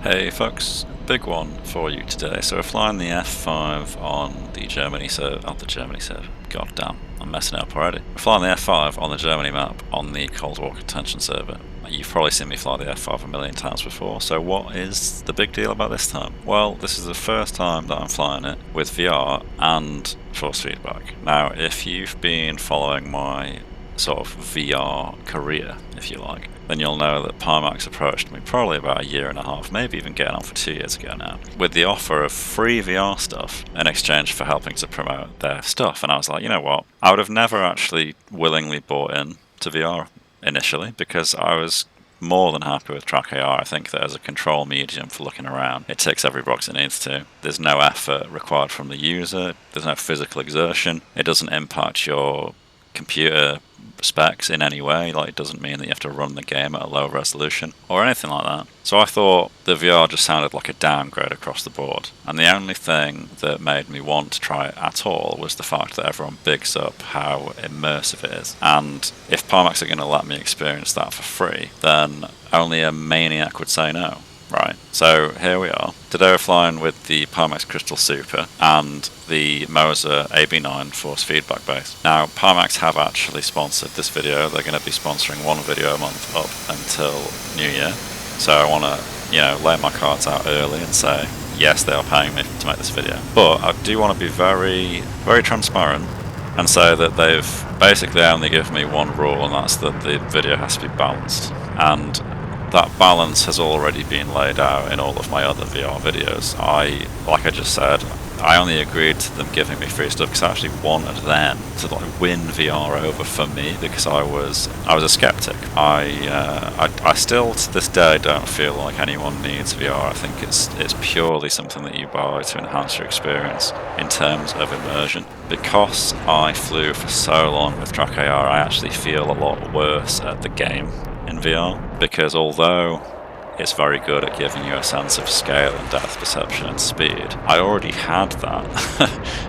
Hey folks, big one for you today. So we're flying the F5 on the Germany server, god damn, I'm messing it up already. We're flying the F5 on the Germany map on the Cold War contention server. You've probably seen me fly the F5 a million times before, so what is the big deal about this time? Well, this is the first time that I'm flying it with VR and force feedback. Now, if you've been following my sort of VR career, if you like, then you'll know that Pimax approached me probably about a year and a half, maybe even getting on for 2 years ago now, with the offer of free VR stuff in exchange for helping to promote their stuff. And I was like, you know what? I would have never actually willingly bought in to VR initially because I was more than happy with Track AR. I think that as a control medium for looking around, it ticks every box it needs to. There's no effort required from the user, there's no physical exertion, it doesn't impact your computer specs in any way, like it doesn't mean that you have to run the game at a low resolution or anything like that. So I thought the VR just sounded like a downgrade across the board, and the only thing that made me want to try it at all was the fact that everyone bigs up how immersive it is. And if Pimax are going to let me experience that for free, then only a maniac would say no. Right, so here we are. Today we're flying with the Pimax Crystal Super and the Moza AB9 Force feedback base. Now, Pimax have actually sponsored this video. They're going to be sponsoring one video a month up until New Year. So I want to, lay my cards out early and say, yes, they are paying me to make this video. But I do want to be very, very transparent and say that they've basically only given me one rule, and that's that the video has to be balanced. And that balance has already been laid out in all of my other VR videos. Like I just said, I only agreed to them giving me free stuff because I actually wanted them to win VR over for me, because I was a skeptic. I still to this day don't feel like anyone needs VR. I think it's purely something that you buy to enhance your experience in terms of immersion. Because I flew for so long with Track AR, I actually feel a lot worse at the game in VR, because although it's very good at giving you a sense of scale and depth perception and speed, I already had that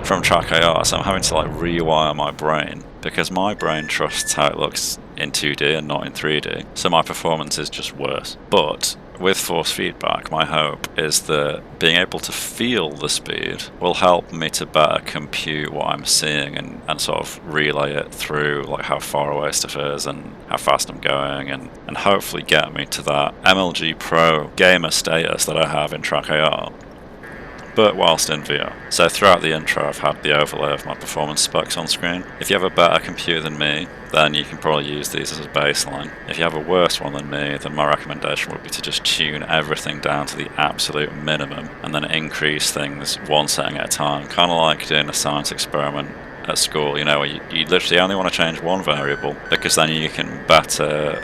from Track AR, so I'm having to rewire my brain, because my brain trusts how it looks in 2D and not in 3D, so my performance is just worse. But with force feedback, my hope is that being able to feel the speed will help me to better compute what I'm seeing and sort of relay it through how far away stuff is and how fast I'm going, and hopefully get me to that MLG Pro gamer status that I have in Track AR, but whilst in VR. So throughout the intro I've had the overlay of my performance specs on screen. If you have a better computer than me, then you can probably use these as a baseline. If you have a worse one than me, then my recommendation would be to just tune everything down to the absolute minimum and then increase things one setting at a time, kind of like doing a science experiment at school, where you literally only want to change one variable, because then you can better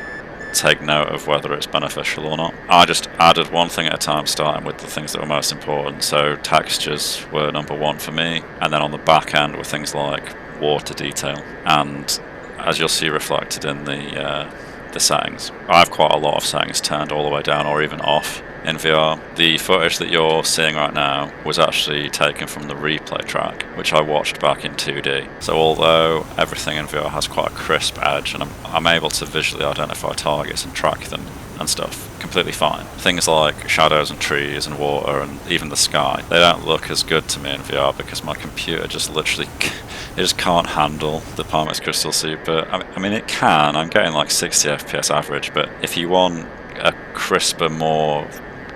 take note of whether it's beneficial or not. I just added one thing at a time, starting with the things that were most important. So textures were number one for me, and then on the back end were things like water detail, and as you'll see reflected in the settings, I have quite a lot of settings turned all the way down or even off in VR. The footage that you're seeing right now was actually taken from the replay track, which I watched back in 2D. So although everything in VR has quite a crisp edge, and I'm able to visually identify targets and track them and stuff completely fine, things like shadows and trees and water and even the sky, they don't look as good to me in VR because my computer just literally it just can't handle the Pimax Crystal Super. I mean it can, I'm getting 60 FPS average, but if you want a crisper, more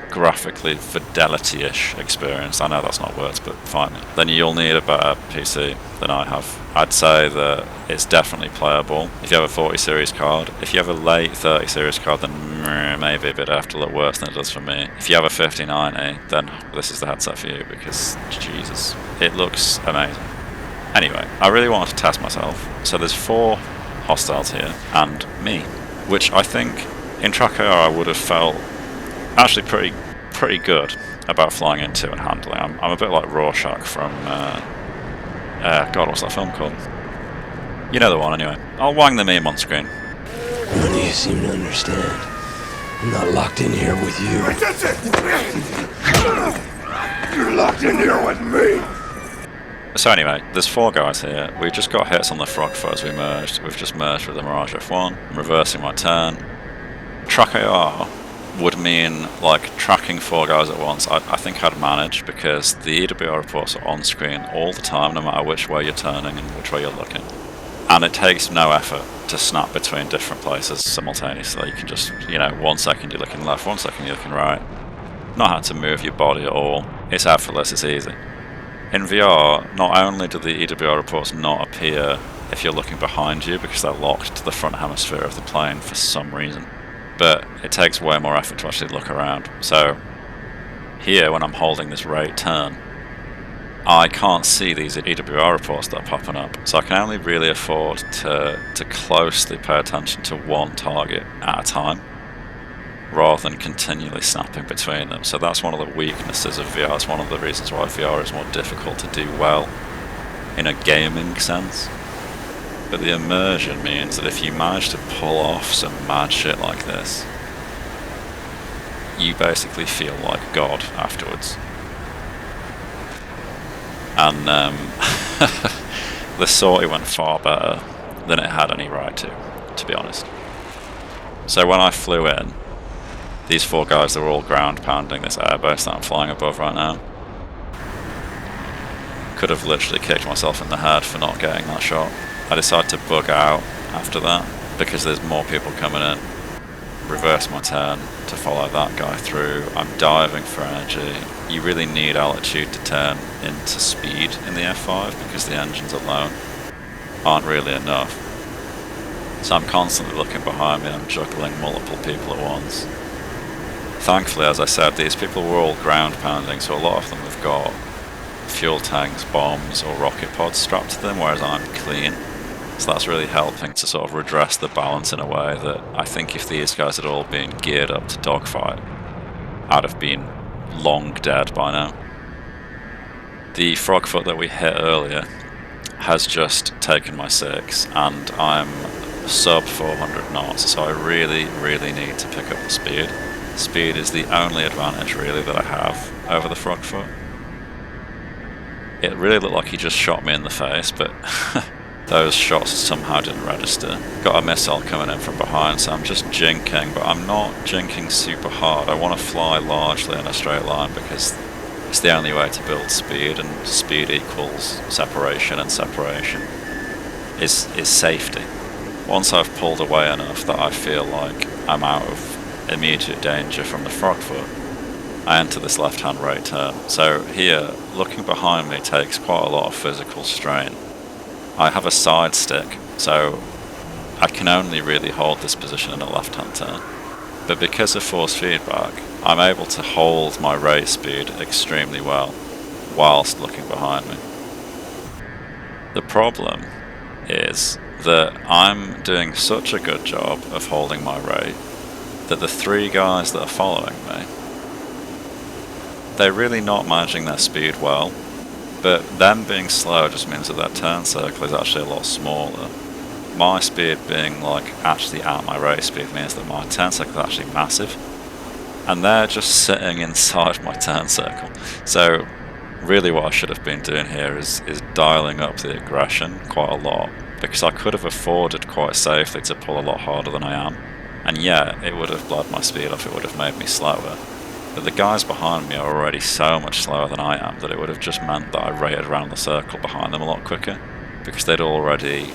graphically fidelity-ish experience, I know that's not words, but fine, then you'll need a better PC than I have. I'd say that it's definitely playable if you have a 40 series card. If you have a late 30 series card, then maybe it would have to look worse than it does for me. If you have a 5090, then this is the headset for you, because Jesus, it looks amazing. Anyway, I really wanted to test myself, so there's 4 hostiles here and me, which I think in Track AR I would have felt actually pretty good about flying into and handling. I'm a bit like Rorschach from God, what's that film called? You know the one anyway. I'll wang the meme on screen. None of you seem to understand. I'm not locked in here with you. You're locked in here with me. So anyway, there's 4 guys here. We just got hits on the frog foot as we merged. We've just merged with the Mirage F1. I'm reversing my turn. Track AR would mean like tracking 4 guys at once. I think I'd manage, because the EWR reports are on screen all the time, no matter which way you're turning and which way you're looking. And it takes no effort to snap between different places simultaneously. You can just, 1 second you're looking left, 1 second you're looking right. Not had to move your body at all. It's effortless, it's easy. In VR, not only do the EWR reports not appear if you're looking behind you, because they're locked to the front hemisphere of the plane for some reason, but it takes way more effort to actually look around. So here, when I'm holding this right turn, I can't see these EWR reports that are popping up, so I can only really afford to closely pay attention to one target at a time, rather than continually snapping between them. So that's one of the weaknesses of VR. It's one of the reasons why VR is more difficult to do well in a gaming sense. But the immersion means that if you manage to pull off some mad shit like this, you basically feel like God afterwards. And the sortie went far better than it had any right to be honest. So when I flew in, these 4 guys, they were all ground pounding this airbase that I'm flying above right now. Could have literally kicked myself in the head for not getting that shot. I decided to bug out after that, because there's more people coming in. Reverse my turn to follow that guy through. I'm diving for energy. You really need altitude to turn into speed in the F5, because the engines alone aren't really enough. So I'm constantly looking behind me, I'm juggling multiple people at once. Thankfully, as I said, these people were all ground pounding, so a lot of them have got fuel tanks, bombs or rocket pods strapped to them, whereas I'm clean. So that's really helping to sort of redress the balance in a way that I think if these guys had all been geared up to dogfight, I'd have been long dead by now. The frogfoot that we hit earlier has just taken my 6, and I'm sub 400 knots, so I really need to pick up the speed. Speed is the only advantage really that I have over the frogfoot. It really looked like he just shot me in the face, but those shots somehow didn't register. Got a missile coming in from behind, so I'm just jinking, but I'm not jinking super hard. I want to fly largely in a straight line, because it's the only way to build speed, and speed equals separation, and separation is safety. Once I've pulled away enough that I feel like I'm out of immediate danger from the frogfoot, I enter this left-hand right turn. So here, looking behind me takes quite a lot of physical strain. I have a side stick, so I can only really hold this position in a left-hand turn. But because of force feedback, I'm able to hold my rate speed extremely well whilst looking behind me. The problem is that I'm doing such a good job of holding my rate that the 3 guys that are following me, they're really not managing their speed well, but them being slow just means that their turn circle is actually a lot smaller. My speed being like actually at my rate speed means that my turn circle is actually massive, and they're just sitting inside my turn circle. So really what I should have been doing here is dialing up the aggression quite a lot, because I could have afforded quite safely to pull a lot harder than I am, and yeah, it would have bled my speed off, it would have made me slower. But the guys behind me are already so much slower than I am that it would have just meant that I rated around the circle behind them a lot quicker, because they'd already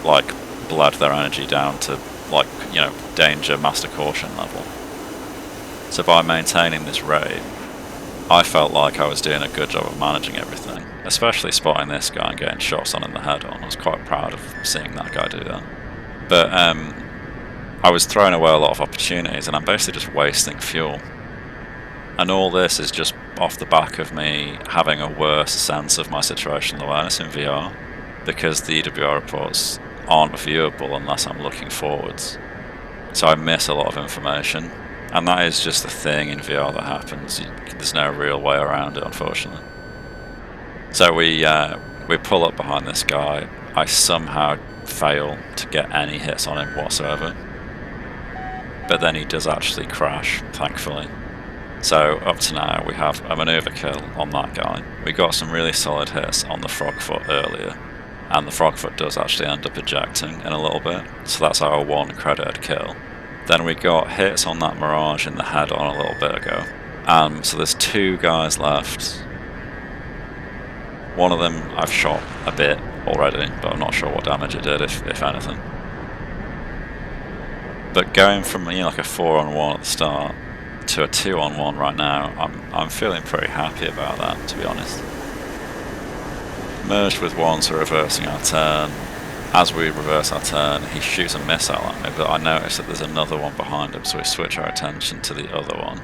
like bled their energy down to like, danger master caution level. So by maintaining this rate, I felt like I was doing a good job of managing everything, especially spotting this guy and getting shots on in the head on. I was quite proud of seeing that guy do that. But I was throwing away a lot of opportunities, and I'm basically just wasting fuel. And all this is just off the back of me having a worse sense of my situational awareness in VR, because the EWR reports aren't viewable unless I'm looking forwards. So I miss a lot of information, and that is just the thing in VR that happens. There's no real way around it, unfortunately. So we pull up behind this guy. I somehow fail to get any hits on him whatsoever, but then he does actually crash, thankfully. So up to now we have a manoeuvre kill on that guy. We got some really solid hits on the frogfoot earlier, and the frogfoot does actually end up ejecting in a little bit, so that's our 1 credited kill. Then we got hits on that Mirage in the head on a little bit ago. So there's 2 guys left. One of them I've shot a bit already, but I'm not sure what damage it did, if anything. But going from, you know, like a 4-on-1 at the start to a 2-on-1 right now, I'm feeling pretty happy about that, to be honest. Merged with one, so reversing our turn. As we reverse our turn, he shoots a missile at me, but I notice that there's another one behind him, so we switch our attention to the other one.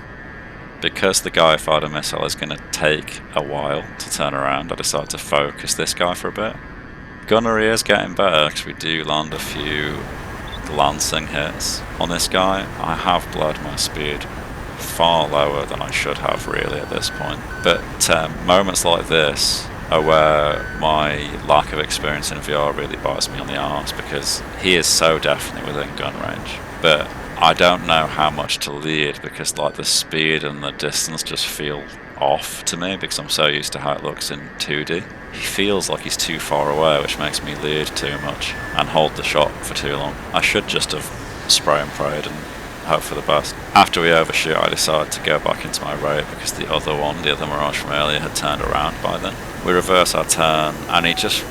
Because the guy who fired a missile is going to take a while to turn around, I decide to focus this guy for a bit. Gunnery is getting better, because we do land a few glancing hits on this guy. I have bled my speed far lower than I should have, really, at this point. But moments like this are where my lack of experience in VR really bites me on the arse, because he is so definitely within gun range. But I don't know how much to lead, because like the speed and the distance just feel off to me, because I'm so used to how it looks in 2D. He feels like he's too far away, which makes me lead too much and hold the shot for too long. I should just have spray and prayed and hope for the best. After we overshoot, I decide to go back into my rate, because the other Mirage from earlier had turned around by then. We reverse our turn, and he just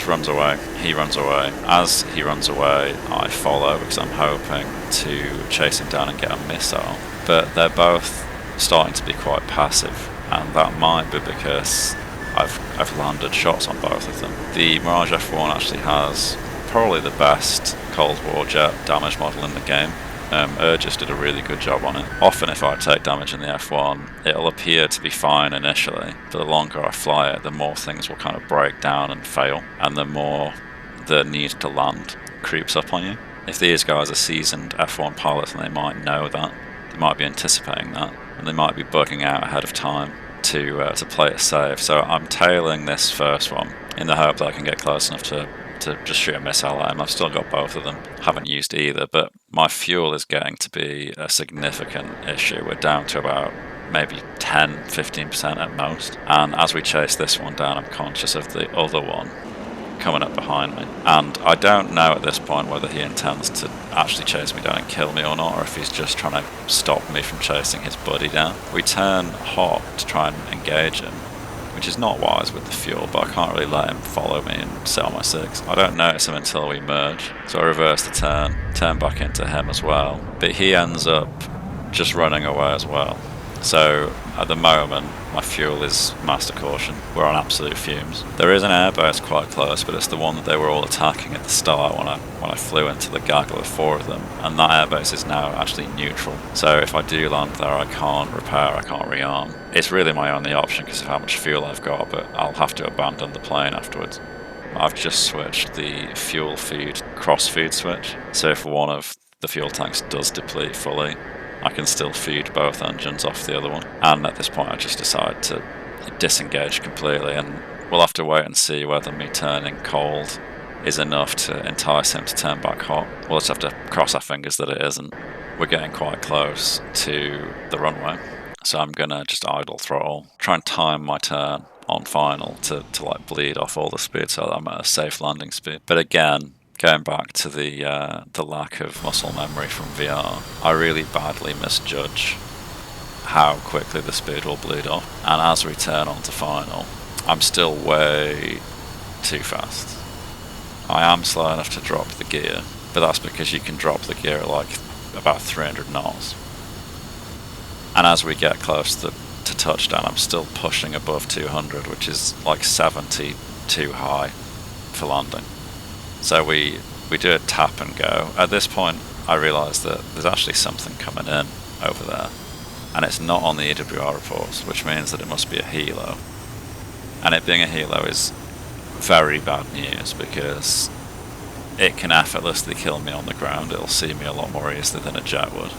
runs away. He runs away. As he runs away, I follow, because I'm hoping to chase him down and get a missile. But they're both starting to be quite passive, and that might be because I've landed shots on both of them. The Mirage F1 actually has probably the best Cold War jet damage model in the game. Urges did a really good job on it. Often if I take damage in the F1, it'll appear to be fine initially, but the longer I fly it, the more things will kind of break down and fail, and the more the need to land creeps up on you. If these guys are seasoned F1 pilots, and they might know that, they might be anticipating that, and they might be bugging out ahead of time to play it safe. So I'm tailing this first one in the hope that I can get close enough to just shoot a missile at him. I've still got both of them. Haven't used either, but my fuel is getting to be a significant issue. We're down to about maybe 10-15% at most. And as we chase this one down, I'm conscious of the other one coming up behind me. And I don't know at this point whether he intends to actually chase me down and kill me or not, or if he's just trying to stop me from chasing his buddy down. We turn hot to try and engage him, which is not wise with the fuel, but I can't really let him follow me and set on my 6. I don't notice him until we merge, so I reverse the turn back into him as well, but he ends up just running away as well. So at the moment, my fuel is master caution. We're on absolute fumes. There is an airbase quite close, but it's the one that they were all attacking at the start when I flew into the gaggle of 4 of them, and that airbase is now actually neutral. So if I do land there, I can't repair, I can't rearm. It's really my only option because of how much fuel I've got, but I'll have to abandon the plane afterwards. I've just switched the fuel feed, cross feed switch, so if one of the fuel tanks does deplete fully, I can still feed both engines off the other one. And at this point I just decide to disengage completely, and we'll have to wait and see whether me turning cold is enough to entice him to turn back hot. We'll just have to cross our fingers that it isn't. We're getting quite close to the runway, so I'm gonna just idle throttle, try and time my turn on final to like bleed off all the speed so that I'm at a safe landing speed. But again, going back to the lack of muscle memory from VR, I really badly misjudge how quickly the speed will bleed off. And as we turn on to final, I'm still way too fast. I am slow enough to drop the gear, but that's because you can drop the gear at like about 300 knots. And as we get close to touchdown, I'm still pushing above 200, which is like 70 too high for landing. So we do a tap and go. At this point, I realise that there's actually something coming in over there, and it's not on the EWR reports, which means that it must be a helo. And it being a helo is very bad news, because it can effortlessly kill me on the ground. It'll see me a lot more easily than a jet would.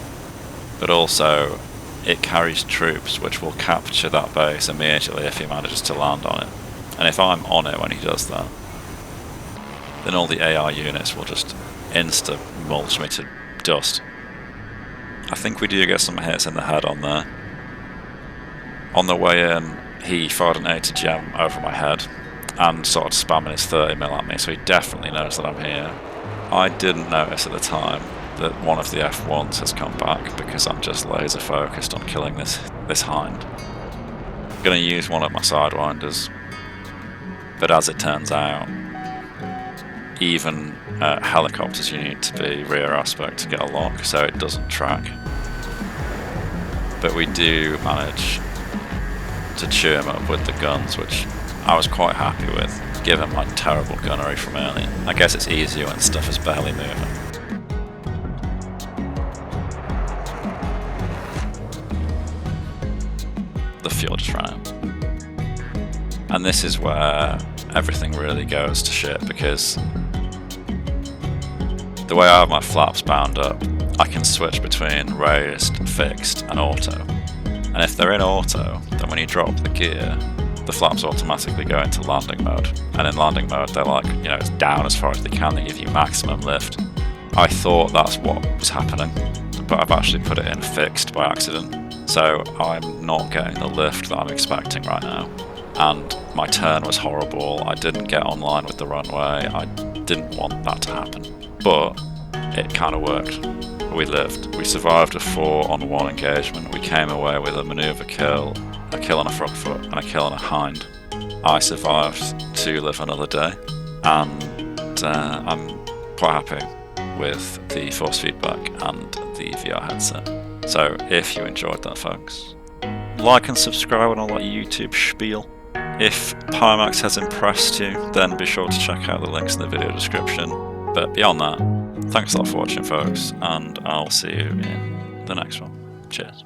But also, it carries troops which will capture that base immediately if he manages to land on it. And if I'm on it when he does that, then all the AI units will just insta-mulch me to dust. I think we do get some hits in the head on there. On the way in, he fired an ATGM over my head and started spamming his 30mm at me, so he definitely knows that I'm here. I didn't notice at the time that one of the F1s has come back because I'm just laser focused on killing this hind. I'm going to use one of my sidewinders, but as it turns out, even helicopters you need to be rear aspect to get a lock, so it doesn't track. But we do manage to chew him up with the guns, which I was quite happy with, given my terrible gunnery from earlier. I guess it's easier when stuff is barely moving. The fuel just ran out. And this is where everything really goes to shit, because the way I have my flaps bound up, I can switch between raised, fixed and auto. And if they're in auto, then when you drop the gear, the flaps automatically go into landing mode. And in landing mode, they're like, you know, it's down as far as they can, they give you maximum lift. I thought that's what was happening, but I've actually put it in fixed by accident. So I'm not getting the lift that I'm expecting right now. And my turn was horrible, I didn't get online with the runway, I didn't want that to happen. But it kind of worked. We lived. We survived a 4-on-1 engagement. We came away with a manoeuvre kill, a kill on a frog foot, and a kill on a hind. I survived to live another day, and I'm quite happy with the force feedback and the VR headset. So if you enjoyed that, folks, like and subscribe and all that YouTube spiel. If Pimax has impressed you, then be sure to check out the links in the video description. But beyond that, thanks a lot for watching, folks, and I'll see you in the next one. Cheers.